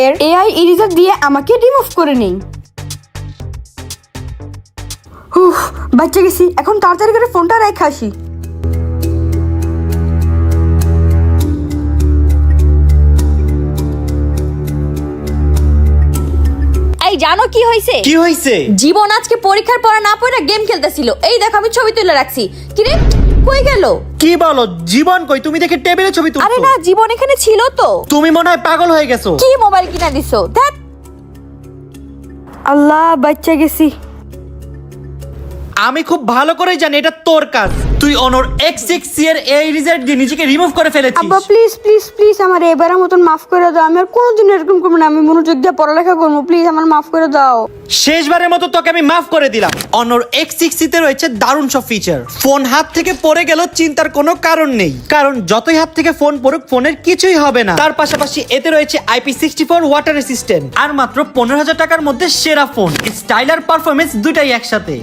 এর AI eraser দিয়ে আমাকে রিমুভ করে নেই। বাচ্চা গেছি, এখন তাড়াতাড়ি করে ফোনটা রেখে আসি। এই জানো কি হয়েছে? কি হয়েছে? জীবন আজকে পরীক্ষার পড়া না পড়ে গেম খেলতেছিল। এই দেখো আমি ছবি তুলে রাখছি। কি রে, কই গেল? কি বলো? জীবন কই? তুমি দেখে টেবিলে ছবি তুলছো। আরে না, জীবন এখানে ছিল তো। তুমি মনে হয় পাগল হয়ে গেছো। কি মোবাইল কিনা দিছো? ধ্যাৎ। আল্লাহ, বাচ্চা গেছি। আমি খুব ভালো করে জানি এটা তোর কাজ। তুই অনর X6 এর এই রিজাল্ট দিয়ে নিজেকে রিমুভ করে ফেলেছিস। আব্বা প্লিজ প্লিজ প্লিজ আমার এবারের মতন মাফ করে দাও। আমি আর কোনোদিন এরকম করবো না। আমি মনোযোগ দিয়ে পড়ালেখা করবো। প্লিজ আমার মাফ করে দাও। শেষবারের মতো তোকে আমি মাফ করে দিলাম। অনর X6 তে রয়েছে দারুণ সব ফিচার। ফোন হাত থেকে পড়ে গেল চিন্তার কোনো কারণ নেই, কারণ যতই হাত থেকে ফোন পড়ুক ফোনের কিছুই হবে না। তার পাশাপাশি এতে রয়েছে IP64 ওয়াটার রেসিস্ট্যান্ট আর মাত্র 15,000 টাকার মধ্যে সেরা ফোন। স্টাইল আর পারফরমেন্স দুটাই একসাথে।